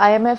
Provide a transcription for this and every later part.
IMF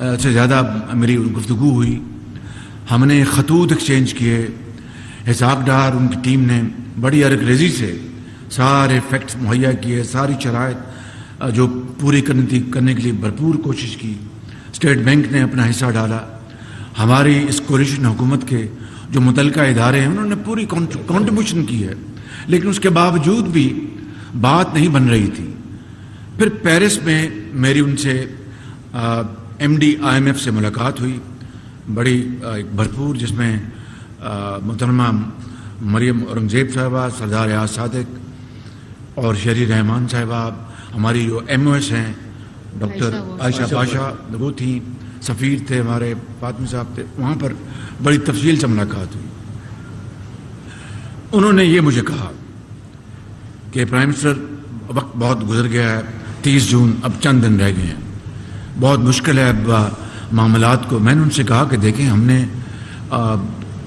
سے زیادہ میری گفتگو ہوئی. ہم نے خطوط ایکسچینج کیے. اسحاق ڈار ان کی ٹیم نے بڑی ارکریزی سے سارے فیکٹس مہیا کیے, ساری شرائط جو پوری کرنے کے لیے بھرپور کوشش کی. اسٹیٹ بینک نے اپنا حصہ ڈالا. ہماری اس کولیشن حکومت کے جو متعلقہ ادارے ہیں انہوں نے پوری کنٹریبیوشن کی ہے, لیکن اس کے باوجود بھی بات نہیں بن رہی تھی. پھر پیرس میں میری ان سے M D I M F سے ملاقات ہوئی, بڑی بھرپور, جس میں محترمہ مریم اورنگزیب صاحبہ, سردار ریاض صادق اور شہری رحمان صاحبہ, ہماری جو ایم او ایس ہیں ڈاکٹر عائشہ پاشا وہ تھیں, سفیر تھے ہمارے فاطمی صاحب تھے. وہاں پر بڑی تفصیل سے ملاقات ہوئی. انہوں نے یہ مجھے کہا کہ پرائم منسٹر وقت بہت گزر گیا ہے, 30 جون اب چند دن رہ گئے ہیں, بہت مشکل ہے اب معاملات کو. میں نے ان سے کہا کہ دیکھیں ہم نے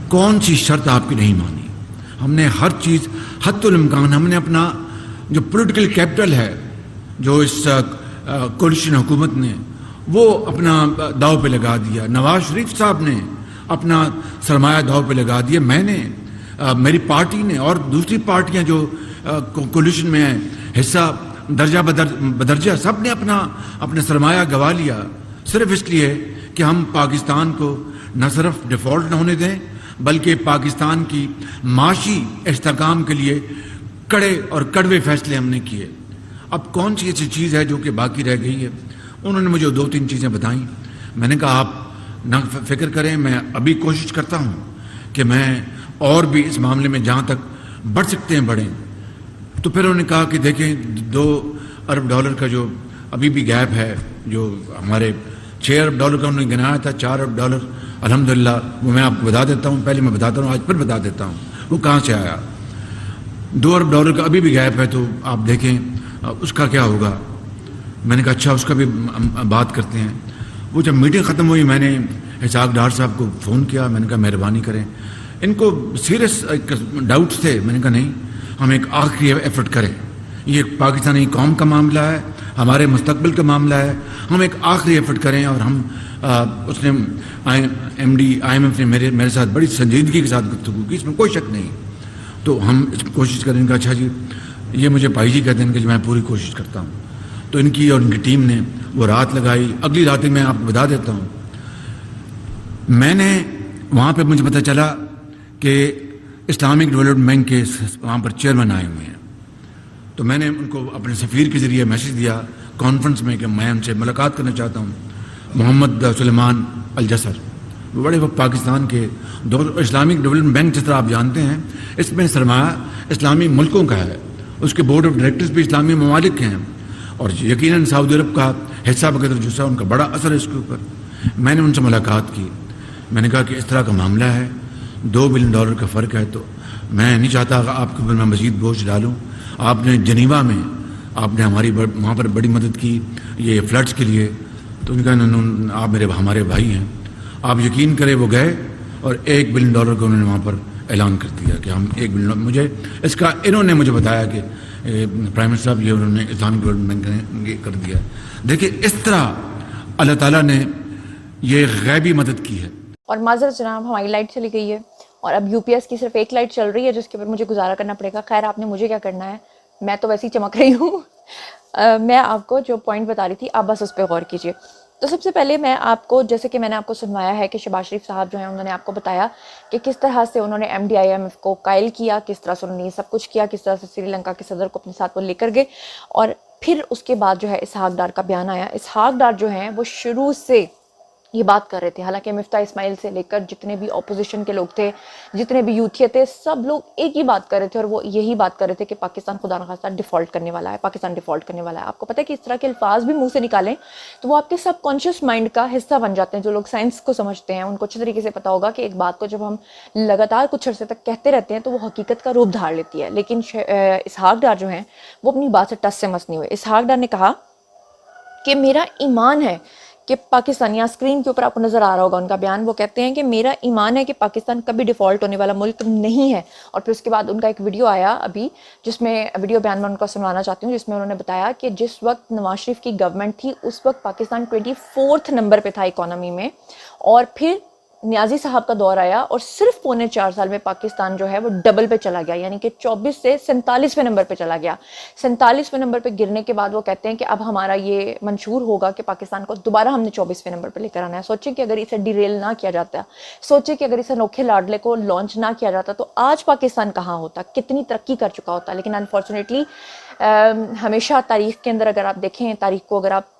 کون سی شرط آپ کی نہیں مانی, ہم نے ہر چیز حتی الامکان, ہم نے اپنا جو پولیٹیکل کیپٹل ہے جو اس کولیشن حکومت نے وہ اپنا داؤ پہ لگا دیا. نواز شریف صاحب نے اپنا سرمایہ داؤ پہ لگا دیا, میں نے, میری پارٹی نے, اور دوسری پارٹیاں جو کولیشن میں ہیں حصہ درجہ بدرجہ سب نے اپنا سرمایہ گوا لیا, صرف اس لیے کہ ہم پاکستان کو نہ صرف ڈیفالٹ نہ ہونے دیں بلکہ پاکستان کی معاشی استحکام کے لیے کڑے اور کڑوے فیصلے ہم نے کیے. اب کون سی ایسی چیز ہے جو کہ باقی رہ گئی ہے؟ انہوں نے مجھے 2-3 چیزیں بتائیں. میں نے کہا آپ نہ فکر کریں, میں ابھی کوشش کرتا ہوں کہ میں اور بھی اس معاملے میں جہاں تک بڑھ سکتے ہیں بڑھیں. تو پھر انہوں نے کہا کہ دیکھیں $2 ارب کا جو ابھی بھی گیپ ہے, جو ہمارے $6 ارب کا انہوں نے گنایا تھا, $4 ارب الحمدللہ وہ میں آپ کو بتا دیتا ہوں, پہلے میں بتاتا ہوں, آج پھر بتا دیتا ہوں وہ کہاں سے آیا. $2 ارب کا ابھی بھی گیپ ہے, تو آپ دیکھیں اس کا کیا ہوگا. میں نے کہا اچھا اس کا بھی بات کرتے ہیں. وہ جب میٹنگ ختم ہوئی میں نے اسحاق ڈار صاحب کو فون کیا, میں نے کہا مہربانی کریں, ان کو سیریس ڈاؤٹس تھے. میں نے کہا نہیں, ہم ایک آخری ایفرٹ کریں, یہ پاکستانی قوم کا معاملہ ہے, ہمارے مستقبل کا معاملہ ہے, ہم ایک آخری ایفرٹ کریں. اور ہم اس نے M D I M F نے میرے ساتھ بڑی سنجیدگی کے ساتھ گفتگو کی, اس میں کوئی شک نہیں. تو ہم اس کوشش کریں گے. اچھا جی, یہ مجھے بھائی جی کہتے ہیں کہ میں پوری کوشش کرتا ہوں. تو ان کی اور ان کی ٹیم نے وہ رات لگائی. اگلی رات میں آپ کو بتا دیتا ہوں, میں نے وہاں پہ مجھے پتہ چلا کہ اسلامک ڈیولپمنٹ بینک کے وہاں پر چیئرمین آئے ہوئے ہیں. تو میں نے ان کو اپنے سفیر کے ذریعے میسج دیا کانفرنس میں کہ میں ان سے ملاقات کرنا چاہتا ہوں. محمد سلیمان الجسر, وہ بڑے وقت پاکستان کے اسلامک ڈیولپمنٹ بینک جس طرح آپ جانتے ہیں اس میں سرمایہ اسلامی ملکوں کا ہے, اس کے بورڈ آف ڈائریکٹرز بھی اسلامی ممالک ہیں, اور یقیناً سعودی عرب کا حصہ وغیرہ جو ہے ان کا بڑا اثر ہے اس کے اوپر. میں نے ان سے ملاقات کی, میں نے کہا کہ اس طرح کا معاملہ ہے, $2 بلین کا فرق ہے, تو میں نہیں چاہتا کہ آپ کے اوپر میں مزید بوجھ ڈالوں. آپ نے جنیوا میں آپ نے ہماری وہاں پر بڑی مدد کی یہ فلڈس کے لیے. تو ان کا آپ ہمارے بھائی ہیں, آپ یقین کریں وہ گئے اور $1 بلین کا انہوں نے وہاں پر اعلان کر دیا کہ ہم $1 بلین. مجھے اس کا انہوں نے مجھے بتایا کہ پرائم منسٹر صاحب یہ انہوں نے اسلامک ڈیولپمنٹ بینک نے کر دیا. دیکھیں اس طرح اللہ تعالیٰ نے یہ غیبی مدد کی ہے. اور معذرت جناب, ہماری لائٹ چلی گئی ہے اور اب یو پی ایس کی صرف ایک لائٹ چل رہی ہے جس کے اوپر مجھے گزارا کرنا پڑے گا. خیر آپ نے مجھے کیا کرنا ہے, میں تو ویسے ہی چمک رہی ہوں. میں آپ کو جو پوائنٹ بتا رہی تھی آپ بس اس پہ غور کیجیے. تو سب سے پہلے میں آپ کو, جیسے کہ میں نے آپ کو سنوایا ہے کہ شہباز شریف صاحب جو ہیں انہوں نے آپ کو بتایا کہ کس طرح سے انہوں نے M D I M F کو قائل کیا, کس طرح سے انہوں نے یہ سب کچھ کیا, کس طرح سے سری لنکا کے صدر کو اپنے ساتھ وہ لے کر گئے. اور پھر اس کے بعد جو ہے اسحاق ڈار کا بیان آیا. اسحاق ڈار جو ہیں وہ شروع سے یہ بات کر رہے تھے, حالانکہ مفتاح اسماعیل سے لے کر جتنے بھی اپوزیشن کے لوگ تھے, جتنے بھی یوتھیے تھے, سب لوگ ایک ہی بات کر رہے تھے, اور وہ یہی بات کر رہے تھے کہ پاکستان خدا نخواستہ ڈیفالٹ کرنے والا ہے, پاکستان ڈیفالٹ کرنے والا ہے. آپ کو پتہ ہے کہ اس طرح کے الفاظ بھی منہ سے نکالیں تو وہ آپ کے سب کانشیس مائنڈ کا حصہ بن جاتے ہیں. جو لوگ سائنس کو سمجھتے ہیں ان کو اچھی طریقے سے پتہ ہوگا کہ ایک بات کو جب ہم لگاتار کچھ عرصے تک کہتے رہتے ہیں تو وہ حقیقت کا روپ دھار لیتی ہے. لیکن اسحاق ڈار جو ہیں وہ اپنی بات سے ٹس سے مس نہیں ہوئے. اسحاق ڈار نے کہا کہ میرا ایمان ہے کہ پاکستان, یہاں اسکرین کے اوپر آپ کو نظر آ رہا ہوگا ان کا بیان, وہ کہتے ہیں کہ میرا ایمان ہے کہ پاکستان کبھی ڈیفالٹ ہونے والا ملک نہیں ہے. اور پھر اس کے بعد ان کا ایک ویڈیو آیا ابھی, جس میں ویڈیو بیان میں ان کو سنوانا چاہتی ہوں, جس میں انہوں نے بتایا کہ جس وقت نواز شریف کی گورنمنٹ تھی اس وقت پاکستان 24 نمبر پہ تھا اکانومی میں, اور پھر نیازی صاحب کا دور آیا اور صرف پونے 4 سال میں پاکستان جو ہے وہ ڈبل پہ چلا گیا, یعنی کہ 24 سے 47ویں نمبر پہ چلا گیا. 47ویں نمبر پہ گرنے کے بعد وہ کہتے ہیں کہ اب ہمارا یہ منشور ہوگا کہ پاکستان کو دوبارہ ہم نے 24ویں نمبر پہ لے کر آنا ہے. سوچیں کہ اگر اسے ڈیریل نہ کیا جاتا, سوچیں کہ اگر اسے انوکھے لاڈلے کو لانچ نہ کیا جاتا تو آج پاکستان کہاں ہوتا, کتنی ترقی کر چکا ہوتا. لیکن انفارچونیٹلی ہمیشہ تاریخ کے اندر اگر آپ دیکھیں, تاریخ کو اگر آپ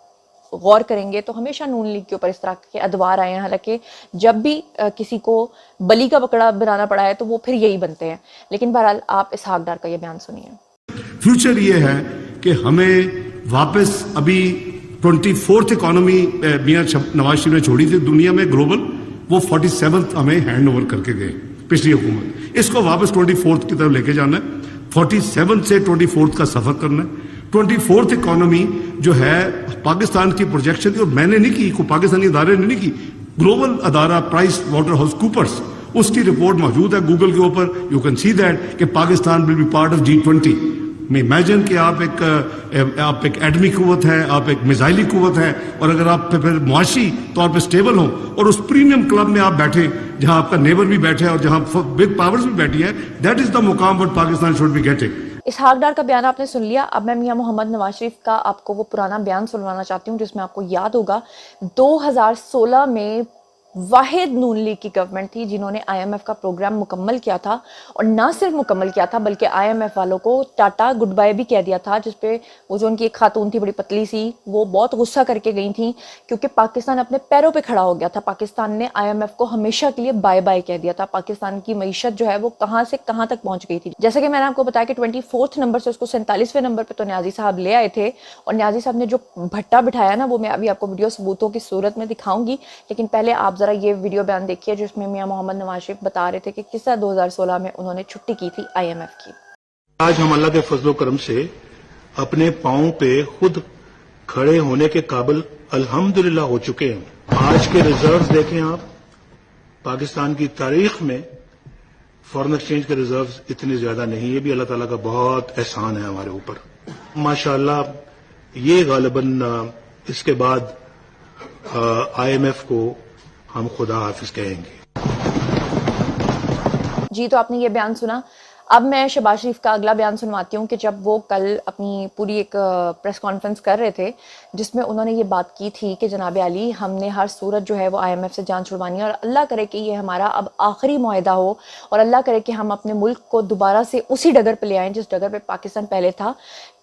غور کریں گے تو ہمیشہ نون لیگ کے اوپر اس طرح کے ادوار آئے ہیں. حالانکہ جب بھی کسی کو بلی کا بکرا بنانا پڑا ہے تو وہ پھر یہی بنتے ہیں. لیکن بہرحال آپ اسحاق ڈار کا یہ بیان سنیے. فیوچر یہ ہے کہ ہمیں واپس ابھی 24th اکانومی میاں نواز شریف نے چھوڑی تھی دنیا میں گلوبل, وہ 47th ہمیں ہینڈ اوور کر کے گئے پچھلی حکومت. اس کو واپس 24th کی طرف لے کے جانا ہے, 47 سے 24th کا سفر کرنا ہے. 24th اکانومی جو ہے پاکستان کی پروجیکشن تھی, اور میں نے نہیں کی, کوئی پاکستانی ادارے نے نہیں کی, گلوبل ادارہ پرائس واٹر ہاؤس کوپرس, اس کی رپورٹ موجود ہے گوگل کے اوپر, یو کین سی دیٹ کہ Pakistan will be part of G20. میں امیجن کہ آپ ایک ایٹمی قوت ہے, آپ ایک میزائلی قوت ہے, اور اگر آپ پھر معاشی طور پہ سٹیبل ہوں اور اس پریمیم کلب میں آپ بیٹھیں جہاں آپ کا نیبر بھی بیٹھے اور جہاں بگ پاورز بھی بیٹھی ہے, دیٹ از دا مقام what Pakistan should be getting. Ishaq Dar کا بیان آپ نے سن لیا. اب میں میاں محمد نواز شریف کا آپ کو وہ پرانا بیان سنوانا چاہتی ہوں جس میں آپ کو یاد ہوگا 2016 میں واحد نون لیگ کی گورنمنٹ تھی جنہوں نے IMF کا پروگرام مکمل کیا تھا, اور نہ صرف مکمل کیا تھا بلکہ IMF والوں کو ٹاٹا گڈ بائی بھی کہہ دیا تھا, جس پہ وہ جو ان کی ایک خاتون تھی بڑی پتلی سی, وہ بہت غصہ کر کے گئی تھیں کیونکہ پاکستان اپنے پیروں پہ کھڑا ہو گیا تھا. پاکستان نے IMF کو ہمیشہ کے لیے بائے بائے کہہ دیا تھا. پاکستان کی معیشت جو ہے وہ کہاں سے کہاں تک پہنچ گئی تھی. جیسا کہ میں نے آپ کو بتایا کہ 24 نمبر سے اس کو 47ویں نمبر پہ تو نیازی صاحب لے آئے تھے, اور نیازی صاحب نے جو بھٹا بٹھایا نا, وہ میں ابھی آپ کو ویڈیو ثبوتوں کی صورت میں دکھاؤں گی. لیکن پہلے آپ ذرا یہ ویڈیو بیان دیکھیے جس میں میاں محمد نواز شریف بتا رہے تھے کہ کس طرح 2016 میں انہوں نے چھٹی کی تھی IMF کی. آج ہم اللہ کے فضل و کرم سے اپنے پاؤں پہ خود کھڑے ہونے کے قابل الحمدللہ ہو چکے ہیں. آج کے ریزروز دیکھیں آپ, پاکستان کی تاریخ میں فارن ایکسچینج کے ریزروز اتنے زیادہ نہیں. یہ بھی اللہ تعالیٰ کا بہت احسان ہے ہمارے اوپر ماشاءاللہ. یہ غالباً اس کے بعد IMF کو ہم خدا حافظ کہیں گے. جی تو آپ نے یہ بیان سنا. اب میں شہباز شریف کا اگلا بیان سنواتی ہوں کہ جب وہ کل اپنی پوری ایک پریس کانفرنس کر رہے تھے جس میں انہوں نے یہ بات کی تھی کہ جناب علی ہم نے ہر صورت جو ہے وہ IMF سے جان چھڑوانی ہے, اور اللہ کرے کہ یہ ہمارا اب آخری معاہدہ ہو, اور اللہ کرے کہ ہم اپنے ملک کو دوبارہ سے اسی ڈگر پہ لے آئیں جس ڈگر پہ پاکستان پہلے تھا.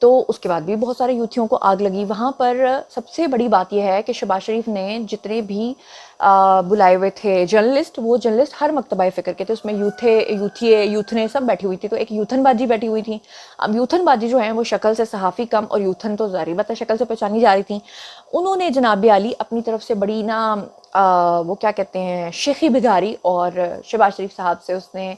تو اس کے بعد بھی بہت سارے یوتھیوں کو آگ لگی. وہاں پر سب سے بڑی بات یہ ہے کہ شہباز شریف نے جتنے بھی بلائے ہوئے تھے جرنلسٹ, وہ جرنلسٹ ہر مکتبہ فکر کے تھے. اس میں یوتھنے سب بیٹھی ہوئی تھی. تو ایک یوتھن باجی بیٹھی ہوئی تھی. اب یوتھن باجی جو ہیں وہ شکل سے صحافی کم, اور یوتھن تو ظاہری بات ہے شکل سے پہچانی جا رہی تھیں. انہوں نے جناب علی اپنی طرف سے بڑی وہ کیا کہتے ہیں شیخی بگاری, اور شہباز شریف صاحب سے اس نے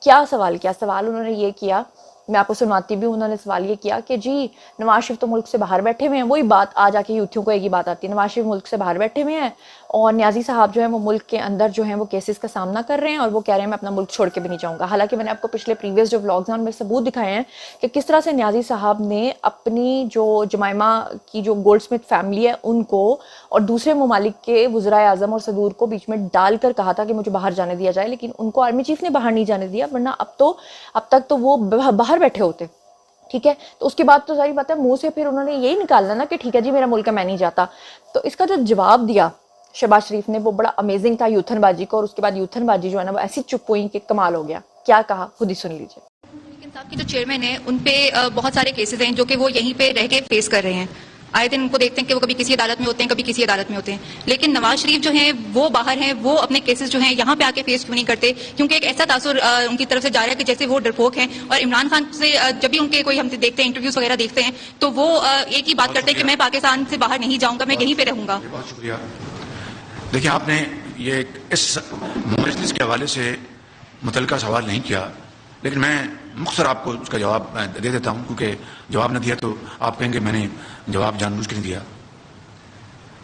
کیا سوال کیا. سوال انہوں نے یہ کیا, میں آپ کو سنواتی بھی. انہوں نے سوال یہ کیا کہ جی نواز شریف تو ملک سے باہر بیٹھے ہوئے ہیں. وہی بات آ جا کے یوتھیوں کو ایک ہی بات آتی ہے, نواز شریف ملک سے باہر بیٹھے ہوئے ہیں اور نیازی صاحب جو ہیں وہ ملک کے اندر جو ہیں وہ کیسز کا سامنا کر رہے ہیں, اور وہ کہہ رہے ہیں میں اپنا ملک چھوڑ کے بھی نہیں جاؤں گا. حالانکہ میں نے آپ کو پچھلے پریویس جو ولاگز ہیں ان میں ثبوت دکھائے ہیں کہ کس طرح سے نیازی صاحب نے اپنی جو جمائمہ کی جو گولڈ سمتھ فیملی ہے ان کو اور دوسرے ممالک کے وزرائے اعظم اور صدور کو بیچ میں ڈال کر کہا تھا کہ مجھے باہر جانے دیا جائے, لیکن ان کو آرمی چیف نے باہر نہیں جانے دیا, ورنہ اب تک تو وہ باہر بیٹھے ہوتے. ٹھیک ہے, تو اس کے بعد تو ظاہر بات ہے منہ سے پھر انہوں نے یہی نکالنا نا کہ ٹھیک ہے جی میرا ملک ہے میں نہیں جاتا. تو اس کا جو جواب دیا شہباز شریف نے وہ بڑا امیزنگ تھا یوتھن باجی کو, اور اس کے بعد یوتھن باجی جو ہے نا وہ ایسی چپ ہوئی کہ کمال ہو گیا. کیا کہا خود ہی سن لیجیے. صاحب کی جو چیئرمین ہیں ان پہ بہت سارے کیسز ہیں جو کہ وہ یہیں پہ رہ کے فیس کر رہے ہیں. آئے دن ان کو دیکھتے ہیں کہ وہ کبھی کسی عدالت میں ہوتے ہیں کبھی کسی عدالت میں ہوتے ہیں, لیکن نواز شریف جو ہیں وہ باہر ہیں, وہ اپنے کیسز جو ہیں یہاں پہ آ کے فیس کیوں نہیں کرتے؟ کیونکہ ایک ایسا تاثر ان کی طرف سے جا رہا ہے کہ جیسے وہ ڈرپوک ہیں, اور عمران خان سے جب بھی ان کے کوئی ہم دیکھتے ہیں انٹرویوز وغیرہ دیکھتے ہیں تو وہ ایک ہی بات کرتے ہیں کہ میں پاکستان سے باہر نہیں جاؤں گا, میں یہیں پہ رہوں گا. بہت شکریہ. دیکھیں آپ نے یہ اس مجلس کے حوالے سے متعلقہ سوال نہیں کیا, لیکن میں مختصر آپ کو اس کا جواب دے دیتا ہوں, کیونکہ جواب نہ دیا تو آپ کہیں گے میں نے جواب جان بوجھ کے نہیں دیا.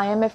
IMF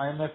IMF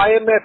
IMF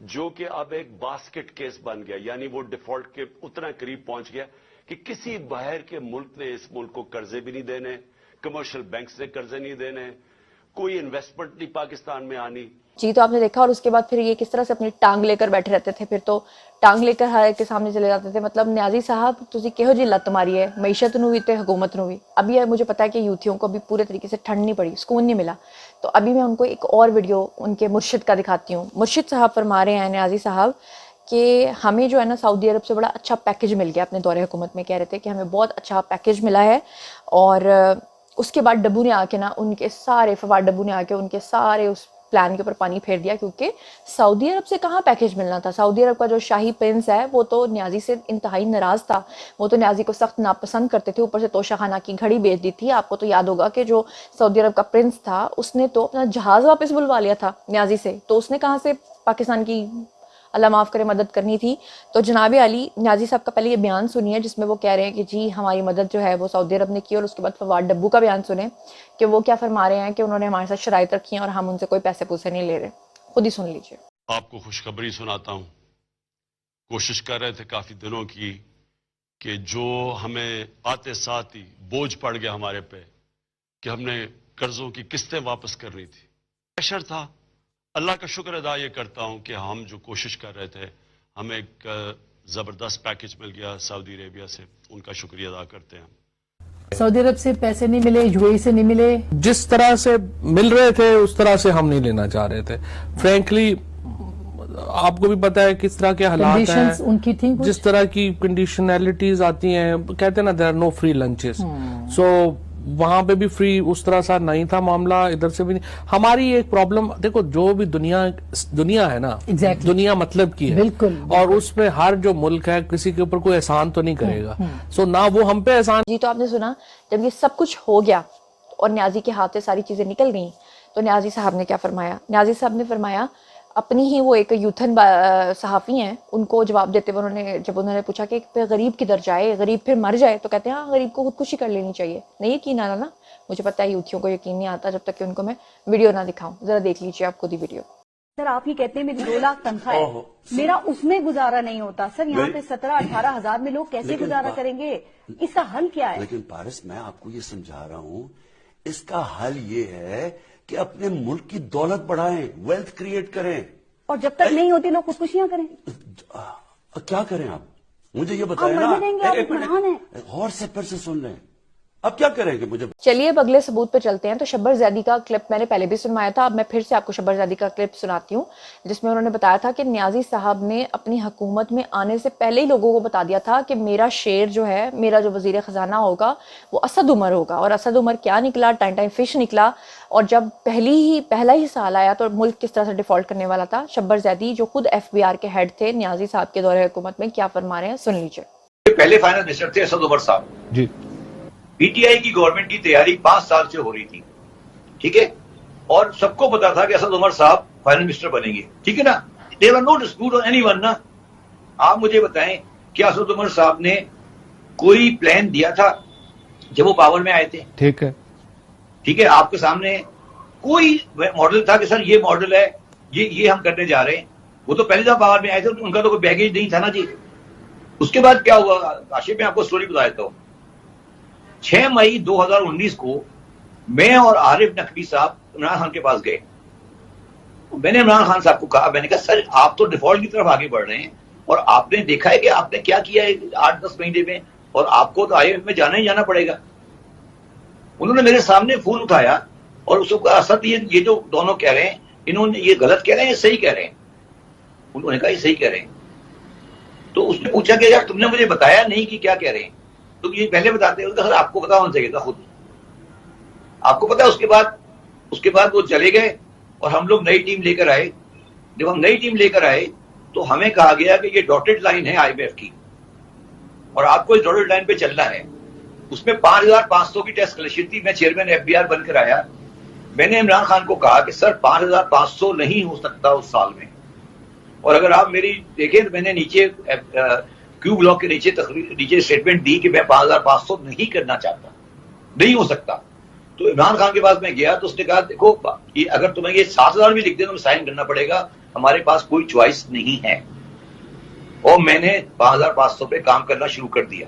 جو کہ اب ایک باسکٹ کیس بن گیا, یعنی وہ ڈیفالٹ کے اتنا قریب پہنچ گیا کہ کسی باہر کے ملک نے اس ملک کو قرضے بھی نہیں دینے, کمرشل بینکس نے قرضے نہیں دینے, کوئی انویسٹمنٹ نہیں پاکستان میں آنی. جی تو آپ نے دیکھا, اور اس کے بعد پھر یہ کس طرح سے اپنی ٹانگ لے کر بیٹھے رہتے تھے, پھر تو ٹانگ لے کر ہر ایک کے سامنے چلے جاتے تھے. مطلب نیازی صاحب تسی کہو جی لت ماری ہے, معیشت نو بھی تے حکومت نو بھی. ابھی مجھے پتا ہے کہ یوتھیوں کو ابھی پورے طریقے سے ٹھنڈ نہیں پڑی, سکون نہیں ملا, تو ابھی میں ان کو ایک اور ویڈیو ان کے مرشد کا دکھاتی ہوں. مرشد صاحب فرما رہے ہیں, نیازی صاحب, کہ ہمیں جو ہے نا سعودی عرب سے بڑا اچھا پیکیج مل گیا اپنے دور حکومت میں. کہہ رہے تھے کہ ہمیں بہت اچھا پیکیج ملا ہے, اور اس کے بعد ڈبو نے آ کے نا ان کے سارے فواد ڈبو نے آ کے ان کے سارے اس پلان کے اوپر پانی پھیر دیا, کیونکہ سعودی عرب سے کہاں پیکیج ملنا تھا. سعودی عرب کا جو شاہی پرنس ہے وہ تو نیازی سے انتہائی ناراض تھا, وہ تو نیازی کو سخت ناپسند کرتے تھے, اوپر سے توشہ خانہ کی گھڑی بیچ دی تھی. آپ کو تو یاد ہوگا کہ جو سعودی عرب کا پرنس تھا اس نے تو اپنا جہاز واپس بلوا لیا تھا نیازی سے, تو اس نے کہاں سے پاکستان کی اللہ معاف کرے مدد کرنی تھی. تو جناب علی نیازی صاحب کا پہلے یہ بیان سنیے جس میں وہ کہہ رہے ہیں کہ جی ہماری مدد جو ہے وہ سعودی عرب نے کی, اور اس کے بعد فواد ڈبو کا بیان سنیں کہ وہ کیا فرما رہے ہیں کہ انہوں نے ہمارے ساتھ شرائط رکھی ہیں اور ہم ان سے کوئی پیسے پوسے نہیں لے رہے. خود ہی سن لیجیے. آپ کو خوشخبری سناتا ہوں. کوشش کر رہے تھے کافی دنوں کی کہ جو ہمیں آتے ساتھ ہی بوجھ پڑ گیا ہمارے پہ کہ ہم نے قرضوں کی قسطیں واپس کرنی تھی, پریشر تھا. اللہ کا شکر ادا یہ کرتا ہوں کہ ہم جو کوشش کر رہے تھے ہمیں ایک زبردست پیکج مل گیا سعودی عربیہ سے, ان کا شکریہ ادا کرتے ہیں. سعودی عرب سے پیسے نہیں ملے, یو اے ای سے نہیں ملے, جس طرح سے مل رہے تھے اس طرح سے ہم نہیں لینا چاہ رہے تھے. فرینکلی آپ کو بھی پتا ہے کس طرح کے حالات ہیں, ان کی تھیں جس طرح کی کنڈیشنلٹیز آتی ہیں, کہتے ہیں نا there are no free lunches. So وہاں پہ بھی فری اس طرح سا نہیں تھا معاملہ, ادھر سے بھی نہیں. ہماری ایک پرابلم دیکھو, جو بھی دنیا ہے نا, دنیا مطلب کی ہے, بالکل, اور اس میں ہر جو ملک ہے کسی کے اوپر کوئی احسان تو نہیں کرے گا. سو نہ وہ ہم پہ احسان. جی تو آپ نے سنا, جب یہ سب کچھ ہو گیا اور نیازی کے ہاتھ سے ساری چیزیں نکل گئیں تو نیازی صاحب نے کیا فرمایا. نیازی صاحب نے فرمایا, اپنی ہی وہ ایک یوتھن صحافی ہیں, ان کو جواب دیتے ہوئے جب انہوں نے پوچھا کہ غریب کدھر جائے, غریب پھر مر جائے, تو کہتے ہیں ہاں غریب کو خودکشی کر لینی چاہیے. نہیں یقین آنا نا, مجھے پتا ہے یوتھیوں کو یقین نہیں آتا جب تک کہ ان کو میں ویڈیو نہ دکھاؤں. ذرا دیکھ لیجیے آپ خود ہی ویڈیو. سر آپ ہی کہتے ہیں میری 2 لاکھ تنخواہ ہے, میرا اس میں گزارا نہیں ہوتا. سر یہاں پہ 17-18 ہزار میں لوگ کیسے گزارا کریں گے؟ اس کا حل کیا ہے؟ لیکن پارس میں آپ کو یہ سمجھا رہا ہوں, اس کا حل یہ ہے کہ اپنے ملک کی دولت بڑھائیں, ویلتھ کریٹ کریں, اور جب تک نہیں ہوتی لوگ خودکشیاں کریں. کیا کریں آپ مجھے یہ بتائیں نا, غور سے پھر سے سن لیں, اب کیا کریں گے مجھے. چلیے اب اگلے ثبوت پہ چلتے ہیں. تو شبر زیدی کا کلپ میں نے پہلے بھی سنوایا تھا, اب میں پھر سے آپ کو شبر زیدی کا کلپ سناتی ہوں جس میں انہوں نے بتایا تھا کہ نیازی صاحب نے اپنی حکومت میں آنے سے پہلے ہی لوگوں کو بتا دیا تھا کہ میرا شیر جو ہے, میرا جو وزیر خزانہ ہوگا وہ اسد عمر ہوگا. اور اسد عمر کیا نکلا, ٹائم فش نکلا. اور جب پہلا ہی سال آیا تو ملک کس طرح سے ڈیفالٹ کرنے والا تھا. شبر زیدی جو خود FBR کے ہیڈ تھے نیازی صاحب کے دور حکومت میں, کیا فرما رہے ہیں سن لیجیے. پہلے فائنانس منسٹر تھے اسد عمر صاحب. جی پی ٹی آئی کی گورنمنٹ کی تیاری 5 سال سے ہو رہی تھی, ٹھیک ہے, اور سب کو پتا تھا کہ اسد عمر صاحب فائنانس منسٹر بنیں گے, ٹھیک ہے نا. There are no dispute on anyone نا. آپ مجھے بتائیں کیا اسد عمر صاحب نے کوئی پلان دیا تھا جب وہ پاور میں آئے تھے؟ ٹھیک ہے, ٹھیک ہے, آپ کے سامنے کوئی ماڈل تھا کہ سر یہ ماڈل ہے, یہ ہم کرنے جا رہے ہیں؟ وہ تو پہلے دفعہ پاور میں آئے تھے, ان کا تو کوئی بیگیج نہیں تھا نا جی. اس کے بعد کیا ہوا, کاشف میں آپ کو سٹوری بتا دیتا ہوں. 6 مئی 2019 کو میں اور عارف نقوی صاحب عمران خان کے پاس گئے. میں نے عمران خان صاحب کو کہا, میں نے کہا سر آپ تو ڈیفالٹ کی طرف آگے بڑھ رہے ہیں, اور آپ نے دیکھا ہے کہ آپ نے کیا کیا ہے 8-10 مہینے میں, اور آپ کو تو IMF میں جانا ہی جانا پڑے گا. انہوں نے میرے سامنے فون اٹھایا اور اس کو کہا سر یہ جو دونوں کہہ رہے ہیں, انہوں نے یہ غلط کہہ رہے ہیں یا صحیح کہہ رہے ہیں؟ انہوں نے کہا یہ صحیح کہہ رہے ہیں. تو اس نے پوچھا کہ یار تم نے مجھے بتایا نہیں کہ کیا کہہ رہے ہیں, تو یہ پہلے بتاتے ہیں. سر آپ کو پتا ہونا چاہیے تھا, خود آپ کو پتا. اس کے بعد وہ چلے گئے اور ہم لوگ نئی ٹیم لے کر آئے. جب ہم نئی ٹیم لے کر آئے تو ہمیں کہا گیا کہ یہ ڈاٹڈ لائن ہے IMF کی, اور آپ کو اس ڈاٹڈ لائن پہ چلنا ہے. اس میں 5500 کی ٹیکس کلیکشن تھی. میں چیئرمین FBR بن کر آیا. میں نے عمران خان کو کہا کہ سر 5500 نہیں ہو سکتا اس سال میں, اور اگر آپ میری دیکھیں تو میں نے نیچے کیو بلاک کے نیچے اسٹیٹمنٹ دی کہ میں 5500 نہیں کرنا چاہتا, نہیں ہو سکتا. تو عمران خان کے پاس میں گیا تو اس نے کہا دیکھو اگر تمہیں یہ 7000 بھی لکھ دیں تو سائن کرنا پڑے گا, ہمارے پاس کوئی چوائس نہیں ہے، اور میں نے 5500 پہ کام کرنا شروع کر دیا.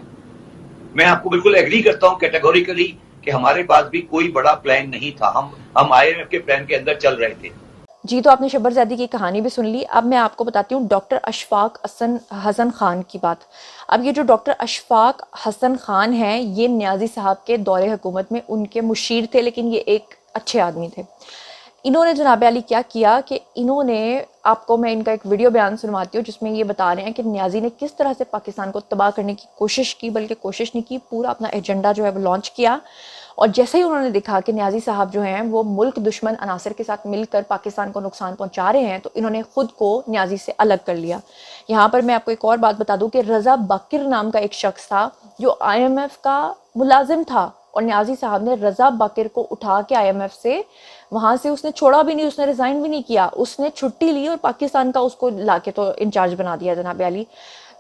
میں آپ کو بالکل ایگری کرتا ہوں کیٹیگوریکلی کہ ہمارے پاس بھی کوئی بڑا پلان نہیں تھا، ہم IMF کے پلان کے اندر چل رہے تھے. جی تو آپ نے شبر زیدی کی کہانی بھی سن لی. اب میں آپ کو بتاتی ہوں ڈاکٹر اشفاق حسن خان کی بات. اب یہ جو ڈاکٹر اشفاق حسن خان ہیں یہ نیازی صاحب کے دور حکومت میں ان کے مشیر تھے، لیکن یہ ایک اچھے آدمی تھے. انہوں نے جناب علی کیا کیا کہ انہوں نے، آپ کو میں ان کا ایک ویڈیو بیان سنواتی ہوں جس میں یہ بتا رہے ہیں کہ نیازی نے کس طرح سے پاکستان کو تباہ کرنے کی کوشش کی، بلکہ کوشش نہیں کی، پورا اپنا ایجنڈا جو ہے وہ لانچ کیا. اور جیسے ہی انہوں نے دیکھا کہ نیازی صاحب جو ہیں وہ ملک دشمن عناصر کے ساتھ مل کر پاکستان کو نقصان پہنچا رہے ہیں، تو انہوں نے خود کو نیازی سے الگ کر لیا. یہاں پر میں آپ کو ایک اور بات بتا دوں کہ رضا باقر نام کا ایک شخص تھا جو IMF کا ملازم تھا، اور نیازی صاحب نے رضا باقر کو اٹھا کے IMF سے وہاں سے اس نے چھوڑا بھی نہیں، اس نے ریزائن بھی نہیں کیا، اس نے چھٹی لی اور پاکستان کا اس کو لا کے تو انچارج بنا دیا جناب علی.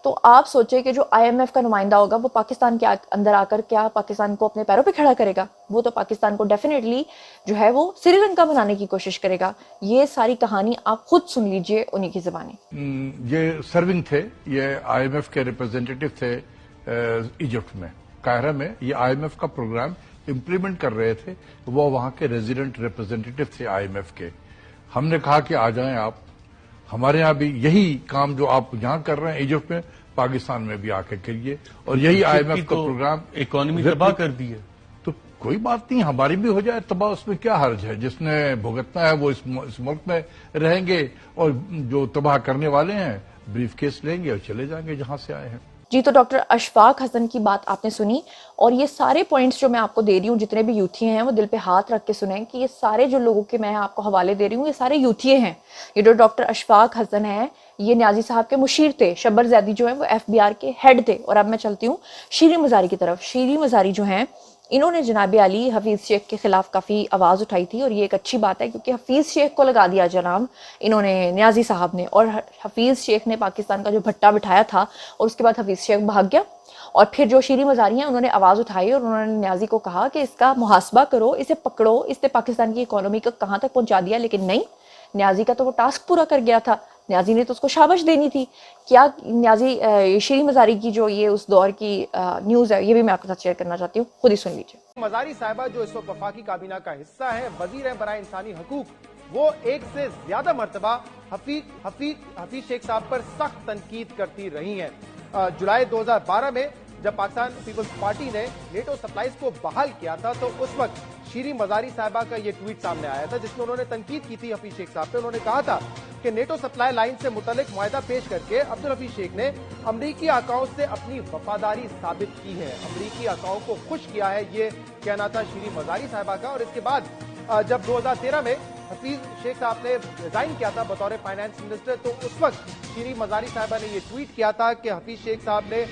تو آپ سوچیں کہ جو IMF کا نمائندہ ہوگا وہ پاکستان کے اندر آ کر کیا پاکستان کو اپنے پیروں پہ کھڑا کرے گا؟ وہ تو پاکستان کو ڈیفینیٹلی جو ہے وہ سری لنکا بنانے کی کوشش کرے گا. یہ ساری کہانی آپ خود سن لیجئے انہی کی زبانی. یہ سرونگ تھے، یہ IMF کے ریپرزینٹیٹو تھے ایجپٹ میں، قاہرہ میں. یہ IMF کا پروگرام امپلیمنٹ کر رہے تھے، وہ وہاں کے ریزیڈنٹ ریپرزینٹیٹو تھے IMF کے. ہم نے کہا کہ آ جائیں آپ، ہمارے ہاں بھی یہی کام جو آپ یہاں کر رہے ہیں ایجپٹ میں، پاکستان میں بھی آ کے کریے. اور یہی IMF کا پروگرام اکانومی تباہ کر دی ہے. تو کوئی بات نہیں، ہماری بھی ہو جائے تباہ، اس میں کیا حرج ہے؟ جس نے بھگتنا ہے وہ اس ملک میں رہیں گے، اور جو تباہ کرنے والے ہیں بریف کیس لیں گے اور چلے جائیں گے جہاں سے آئے ہیں. جی تو ڈاکٹر اشفاق حسن کی بات آپ نے سنی، اور یہ سارے پوائنٹس جو میں آپ کو دے رہی ہوں، جتنے بھی یوتھی ہیں وہ دل پہ ہاتھ رکھ کے سنیں کہ یہ سارے جو لوگوں کے میں آپ کو حوالے دے رہی ہوں یہ سارے یوتھیے ہیں. یہ جو ڈاکٹر اشفاق حسن ہیں یہ نیازی صاحب کے مشیر تھے، شبر زیدی جو ہیں وہ FBR کے ہیڈ تھے. اور اب میں چلتی ہوں شیریں مزاری کی طرف. شیریں مزاری جو ہیں انہوں نے جناب علی حفیظ شیخ کے خلاف کافی آواز اٹھائی تھی، اور یہ ایک اچھی بات ہے کیونکہ حفیظ شیخ کو لگا دیا جناب انہوں نے نیازی صاحب نے، اور حفیظ شیخ نے پاکستان کا جو بھٹا بٹھایا تھا اور اس کے بعد حفیظ شیخ بھاگ گیا. اور پھر جو شیریں مزاری ہیں انہوں نے آواز اٹھائی اور انہوں نے نیازی کو کہا کہ اس کا محاسبہ کرو، اسے پکڑو، اس نے پاکستان کی اکانومی کو کہاں تک پہنچا دیا. لیکن نہیں، نیازی کا تو وہ ٹاسک پورا کر گیا تھا، نیازی نے تو اس کو شاباش دینی تھی. کیا نیازی شیریں مزاری کی جو یہ اس دور کی نیوز ہے یہ بھی میں آپ کے ساتھ شیئر کرنا چاہتی ہوں، خود ہی سن لیجیے. مزاری صاحبہ جو اس وقت وفاقی کابینہ کا حصہ ہے، وزیر برائے انسانی حقوق، وہ ایک سے زیادہ مرتبہ حفیظ شیخ صاحب پر سخت تنقید کرتی رہی ہیں. جولائی 2012 میں جب پاکستان پیپلز پارٹی نے نیٹو سپلائز کو بحال کیا تھا تو اس وقت شیریں مزاری صاحبہ کا یہ ٹویٹ سامنے آیا تھا جس میں انہوں نے تنقید کی تھی حفیظ شیخ صاحب پہ. انہوں نے کہا تھا کہ نیٹو سپلائی لائن سے متعلق معاہدہ پیش کر کے عبدالحفیظ شیخ نے امریکی آقاؤں سے اپنی وفاداری ثابت کی ہے، امریکی آقاؤں کو خوش کیا ہے، یہ کہنا تھا شیریں مزاری صاحبہ کا. اور اس کے بعد جب 2013 میں حفیظ شیخ صاحب نے ریزائن کیا تھا بطور فائنانس منسٹر تو اس وقت شیریں مزاری صاحبہ نے یہ ٹویٹ کیا تھا کہ حفیظ شیخ صاحب نے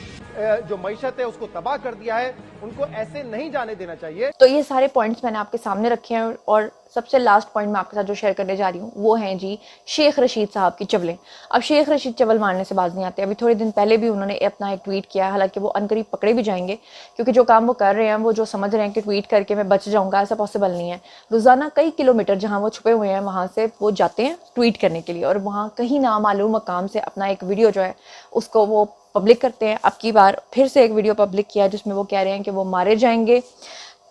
جو معیشت ہے اس کو تباہ کر دیا ہے، ان کو ایسے نہیں جانے دینا چاہیے. تو یہ سارے پوائنٹس میں نے آپ کے سامنے رکھے ہیں، اور سب سے لاسٹ پوائنٹ میں آپ کے ساتھ جو شیئر کرنے جا رہی ہوں وہ ہیں جی شیخ رشید صاحب کی چولیں. اب شیخ رشید چول مارنے سے باز نہیں آتے. ابھی تھوڑے دن پہلے بھی انہوں نے اپنا ایک ٹویٹ کیا ہے، حالانکہ وہ عنقریب پکڑے بھی جائیں گے کیونکہ جو کام وہ کر رہے ہیں، وہ جو سمجھ رہے ہیں کہ ٹویٹ کر کے میں بچ جاؤں گا، ایسا پاسبل نہیں ہے. روزانہ کئی کلومیٹر جہاں وہ چھپے ہوئے ہیں وہاں سے وہ جاتے ہیں ٹویٹ کرنے کے لیے، اور وہاں کہیں نامعلوم مقام سے اپنا ایک ویڈیو جو ہے اس کو وہ پبلک کرتے ہیں. اب کی بار پھر سے ایک ویڈیو پبلک کیا جس میں وہ کہہ رہے ہیں کہ وہ مارے جائیں گے.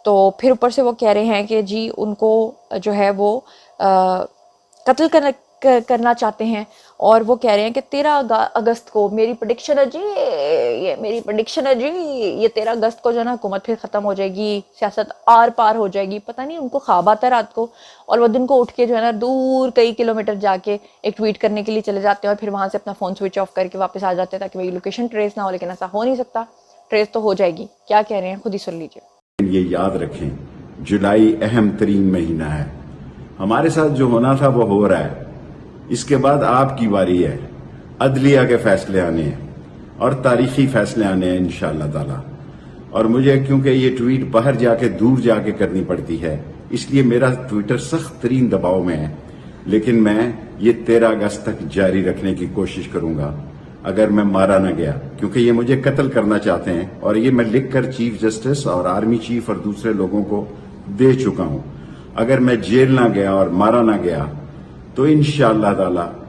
تو پھر اوپر سے وہ کہہ رہے ہیں کہ جی ان کو جو ہے وہ قتل کرنا چاہتے ہیں، اور وہ کہہ رہے ہیں کہ 13 اگست کو میری پریڈکشن ہے جی، یہ میری پریڈکشن ہے جی، یہ 13 اگست کو جو ہے نا حکومت پھر ختم ہو جائے گی، سیاست آر پار ہو جائے گی. پتہ نہیں ان کو خواب آتا ہے رات کو، اور وہ دن کو اٹھ کے جو ہے نا دور کئی کلومیٹر جا کے ایک ٹویٹ کرنے کے لیے چلے جاتے ہیں، اور پھر وہاں سے اپنا فون سوئچ آف کر کے واپس آ جاتے ہیں تاکہ میری لوکیشن ٹریس نہ ہو. لیکن ایسا ہو نہیں سکتا، ٹریس تو ہو جائے گی. کیا کہہ رہے ہیں خود ہی سن لیجیے. یہ یاد رکھیں جولائی اہم ترین مہینہ ہے، ہمارے ساتھ جو ہونا تھا وہ ہو رہا ہے. اس کے بعد آپ کی باری ہے، عدلیہ کے فیصلے آنے ہیں اور تاریخی فیصلے آنے ہیں انشاءاللہ تعالی. اور مجھے کیونکہ یہ ٹویٹ باہر جا کے دور جا کے کرنی پڑتی ہے، اس لیے میرا ٹویٹر سخت ترین دباؤ میں ہے، لیکن میں یہ 13 اگست تک جاری رکھنے کی کوشش کروں گا اگر میں مارا نہ گیا، کیونکہ یہ مجھے قتل کرنا چاہتے ہیں، اور یہ میں لکھ کر چیف جسٹس اور آرمی چیف اور دوسرے لوگوں کو دے چکا ہوں. اگر میں جیل نہ گیا اور مارا نہ گیا تو انشاءاللہ تعالی